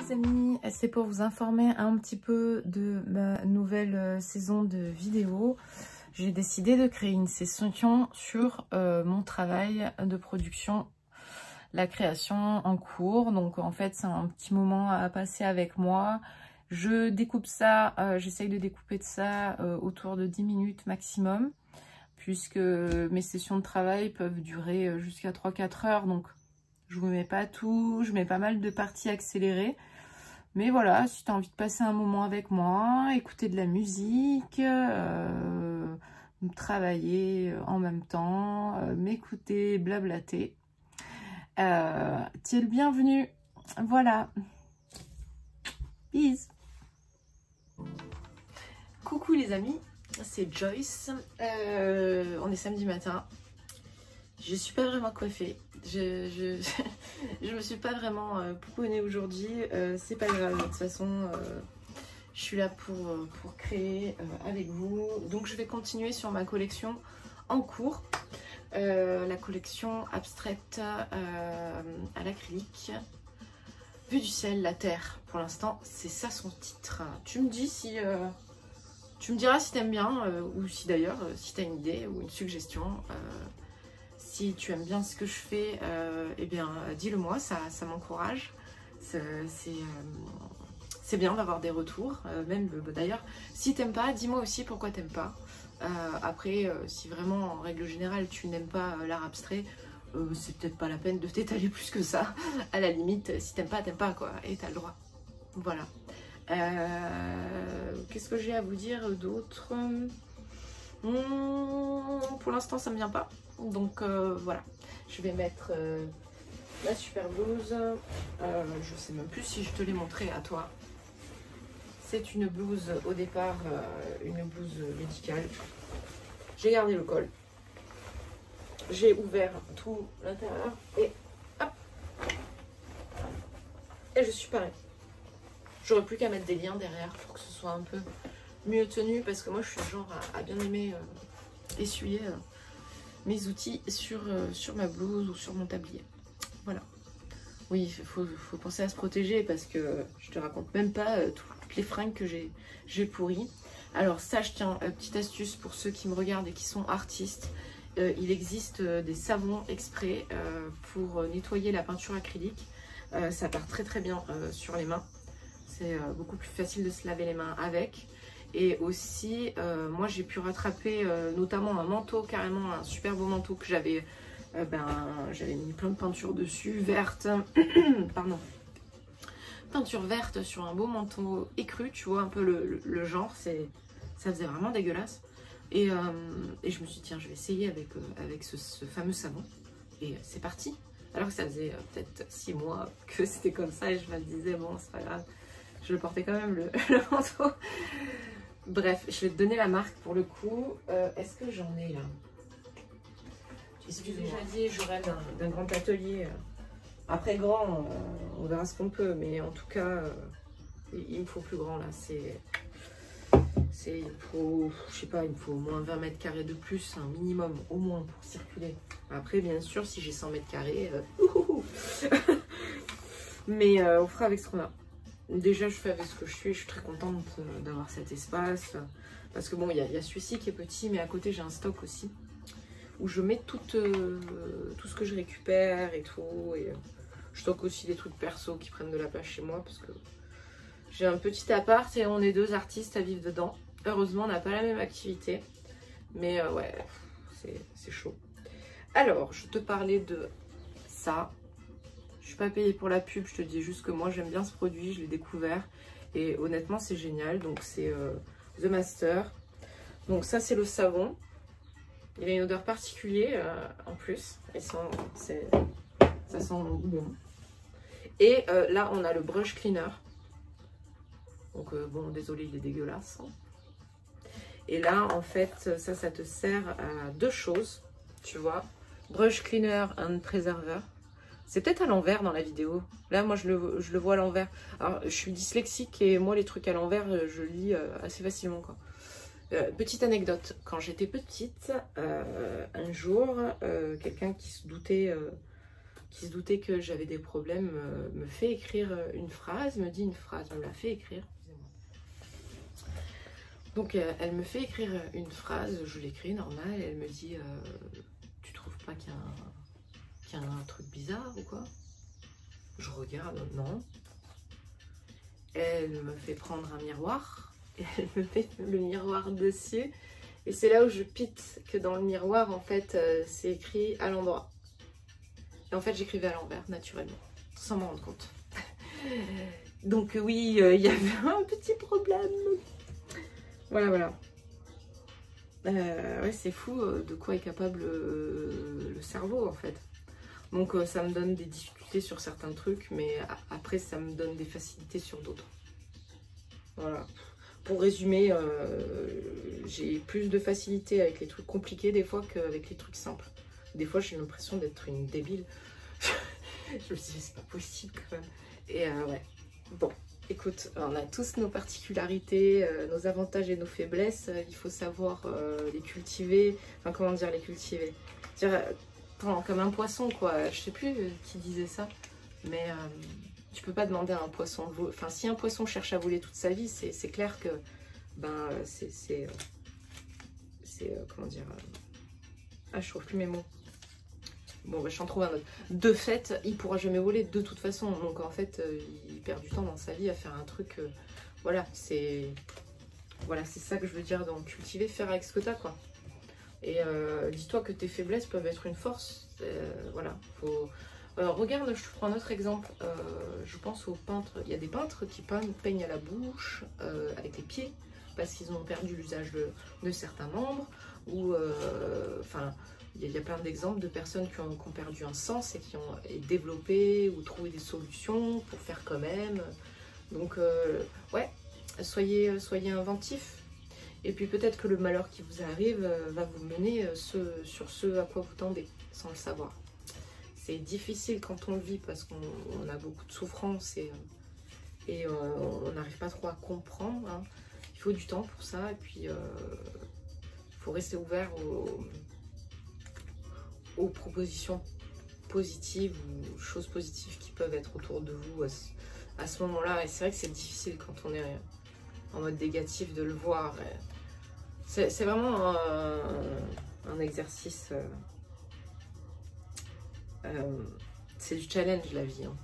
les amis, c'est pour vous informer un petit peu de ma nouvelle saison de vidéos. J'ai décidé de créer une session sur mon travail de production, la création en cours. Donc en fait c'est un petit moment à passer avec moi. Je découpe ça, j'essaye de découper de ça autour de 10 minutes maximum, puisque mes sessions de travail peuvent durer jusqu'à 3-4 heures. Donc je vous mets pas tout, je mets pas mal de parties accélérées. Mais voilà, si tu as envie de passer un moment avec moi, écouter de la musique, travailler en même temps, m'écouter, blablater, tu es le bienvenu. Voilà. Bisous. Coucou les amis, c'est Joyce. On est samedi matin. Je suis pas vraiment coiffée. Je me suis pas vraiment pouponnée aujourd'hui. C'est pas grave, de toute façon, je suis là pour créer avec vous. Donc je vais continuer sur ma collection en cours. La collection abstraite à l'acrylique. Vue du ciel, la terre. Pour l'instant, c'est ça son titre. Tu me dis si... tu me diras si t'aimes bien ou si d'ailleurs, si t'as une idée ou une suggestion. Si tu aimes bien ce que je fais, eh bien dis-le moi, ça m'encourage. C'est bien d'avoir des retours. Même d'ailleurs, si t'aimes pas, dis-moi aussi pourquoi t'aimes pas. Après, si vraiment en règle générale tu n'aimes pas l'art abstrait, c'est peut-être pas la peine de t'étaler plus que ça. À la limite, si t'aimes pas quoi, et t'as le droit. Voilà. Qu'est-ce que j'ai à vous dire d'autre? Pour l'instant ça me vient pas. Donc voilà, je vais mettre la super blouse. Je sais même plus si je te l'ai montré à toi. C'est une blouse au départ, une blouse médicale. J'ai gardé le col. J'ai ouvert tout l'intérieur et hop. Et je suis parée. J'aurais plus qu'à mettre des liens derrière pour que ce soit un peu mieux tenu, parce que moi je suis le genre à bien aimer essuyer mes outils sur ma blouse ou sur mon tablier. Voilà. Oui, il faut penser à se protéger, parce que je te raconte même pas toutes les fringues que j'ai pourries. Alors sache, tiens, petite astuce pour ceux qui me regardent et qui sont artistes, il existe des savons exprès pour nettoyer la peinture acrylique. Ça part très très bien sur les mains. C'est beaucoup plus facile de se laver les mains avec. Et aussi, moi j'ai pu rattraper notamment un manteau, carrément un super beau manteau que j'avais j'avais mis plein de peinture dessus, verte, pardon, peinture verte sur un beau manteau écru, tu vois un peu le genre, ça faisait vraiment dégueulasse. Et je me suis dit tiens, je vais essayer avec ce fameux savon, et c'est parti. Alors que ça faisait peut-être 6 mois que c'était comme ça, et je me disais bon c'est pas grave, je le portais quand même le manteau. Bref, je vais te donner la marque pour le coup. Est-ce que j'en ai là? J'ai déjà dit, je rêve d'un grand atelier. Après grand, on verra ce qu'on peut, mais en tout cas, il me faut plus grand là. Il faut, je sais pas, il me faut au moins 20 mètres carrés de plus, un minimum, au moins, pour circuler. Après, bien sûr, si j'ai 100 mètres carrés, mais on fera avec ce qu'on a. Déjà, je fais avec ce que je suis très contente d'avoir cet espace. Parce que bon, il y a celui-ci qui est petit, mais à côté, j'ai un stock aussi, où je mets tout ce que je récupère et tout. Et je stocke aussi des trucs perso qui prennent de la place chez moi, parce que j'ai un petit appart et on est 2 artistes à vivre dedans. Heureusement, on n'a pas la même activité. Mais ouais, c'est chaud. Alors, je te parlais de ça. Je suis pas payée pour la pub, je te dis juste que moi j'aime bien ce produit, je l'ai découvert et honnêtement c'est génial. Donc c'est The Master. Donc ça c'est le savon. Il a une odeur particulière en plus. Ça sent bon. Et là on a le brush cleaner. Donc bon, désolé, il est dégueulasse. Et là en fait ça te sert à 2 choses, tu vois. Brush cleaner and preserver. C'est peut-être à l'envers dans la vidéo. Là, moi, je le vois à l'envers. Alors, je suis dyslexique et moi, les trucs à l'envers, je lis assez facilement, quoi. Petite anecdote. Quand j'étais petite, un jour, quelqu'un qui se doutait qui se doutait que j'avais des problèmes, me fait écrire une phrase, me dit une phrase, me la fait écrire. Donc elle me fait écrire une phrase, je l'écris normal, et elle me dit tu trouves pas qu'il y a un truc bizarre ou quoi? Je regarde, non. Elle me fait prendre un miroir, et elle me met le miroir dessus, et c'est là où je pite que dans le miroir, en fait, c'est écrit à l'endroit. Et en fait, j'écrivais à l'envers, naturellement, sans m'en rendre compte. Donc oui, il y avait un petit problème. Voilà, voilà. Ouais, c'est fou de quoi est capable le cerveau, en fait. Donc ça me donne des difficultés sur certains trucs, mais après, ça me donne des facilités sur d'autres. Voilà. Pour résumer, j'ai plus de facilité avec les trucs compliqués des fois qu'avec les trucs simples. Des fois, j'ai l'impression d'être une débile. Je me dis, c'est pas possible quand même. Et ouais, bon, écoute, on a tous nos particularités, nos avantages et nos faiblesses. Il faut savoir les cultiver. Enfin, comment dire les cultiver? Dire, comme un poisson, quoi. Je sais plus qui disait ça, mais tu peux pas demander à un poisson de voler. Enfin, si un poisson cherche à voler toute sa vie, c'est clair que ben c'est comment dire, ah, je trouve plus mes mots. Bon, bah, je t'en trouve un autre. De fait, il pourra jamais voler de toute façon. Donc en fait, il perd du temps dans sa vie à faire un truc. Voilà, c'est ça que je veux dire dans cultiver, faire avec ce que t'as, quoi. Et dis-toi que tes faiblesses peuvent être une force. Voilà, faut. Regarde, je te prends un autre exemple. Je pense aux peintres. Il y a des peintres qui peignent à la bouche, avec les pieds, parce qu'ils ont perdu l'usage de certains membres. Ou, enfin, il y a plein d'exemples de personnes qui ont perdu un sens et qui ont développé ou trouvé des solutions pour faire quand même. Donc, ouais, soyez inventifs. Et puis peut-être que le malheur qui vous arrive va vous mener sur ce à quoi vous tendez, sans le savoir. C'est difficile quand on le vit parce qu'on a beaucoup de souffrance et on n'arrive pas trop à comprendre. Hein. Il faut du temps pour ça et puis il faut rester ouvert aux propositions positives ou choses positives qui peuvent être autour de vous à ce moment-là. Et c'est vrai que c'est difficile quand on est en mode négatif de le voir. C'est vraiment un exercice. C'est du challenge la vie. Hein.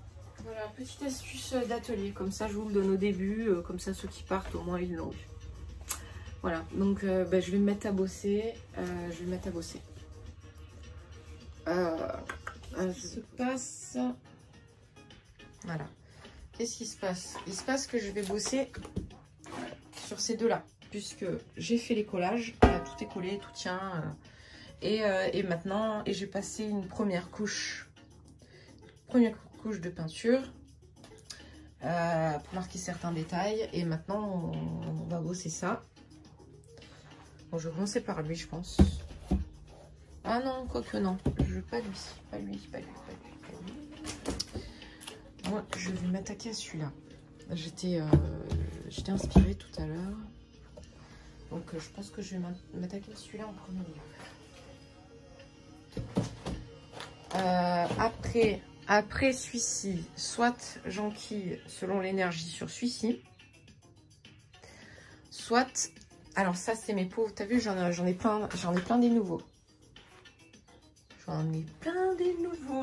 Voilà, petite astuce d'atelier. Comme ça, je vous le donne au début. Comme ça, ceux qui partent, au moins, ils l'ont eu. Voilà, donc bah, je vais me mettre à bosser. Se passe. Voilà. Qu'est-ce qui se passe? Il se passe que je vais bosser sur ces deux-là. Puisque j'ai fait les collages. Là, tout est collé, tout tient. Et maintenant, j'ai passé une première couche de peinture pour marquer certains détails. Et maintenant, on va bosser ça. Bon, je vais commencer par lui, je pense. Ah non, quoique non. Je veux pas lui. Moi, je vais m'attaquer à celui-là. J'étais inspirée tout à l'heure. Donc, je pense que je vais m'attaquer à celui-là en premier lieu. Après celui-ci, soit j'enquille selon l'énergie sur celui-ci, soit... Alors ça, c'est mes pauvres. T'as vu, j'en ai plein des nouveaux.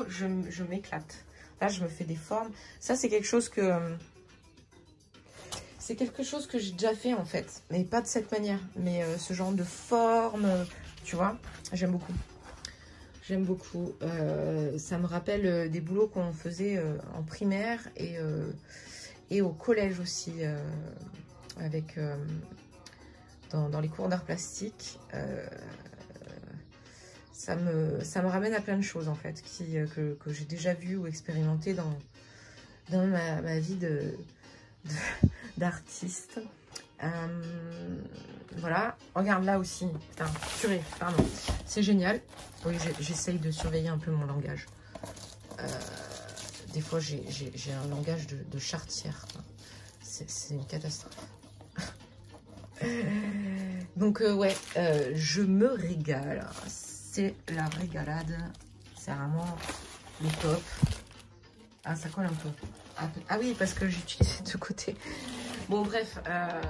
Je m'éclate. Là, je me fais des formes. Ça, c'est quelque chose que... C'est quelque chose que j'ai déjà fait, en fait. Mais pas de cette manière. Mais ce genre de forme, tu vois, j'aime beaucoup. J'aime beaucoup. Ça me rappelle des boulots qu'on faisait en primaire et au collège aussi, avec dans les cours d'art plastique. Ça me ramène à plein de choses en fait, que j'ai déjà vu ou expérimenté dans ma vie d'artiste. Voilà, regarde là aussi. Putain, purée, pardon. C'est génial. Oui, j'essaye de surveiller un peu mon langage. Des fois, j'ai un langage de charretière. C'est une catastrophe. Donc, ouais, je me régale. C'est la régalade. C'est vraiment le top. Ah, ça colle un peu. Ah oui, parce que j'utilise de côté. Bon, bref, voilà.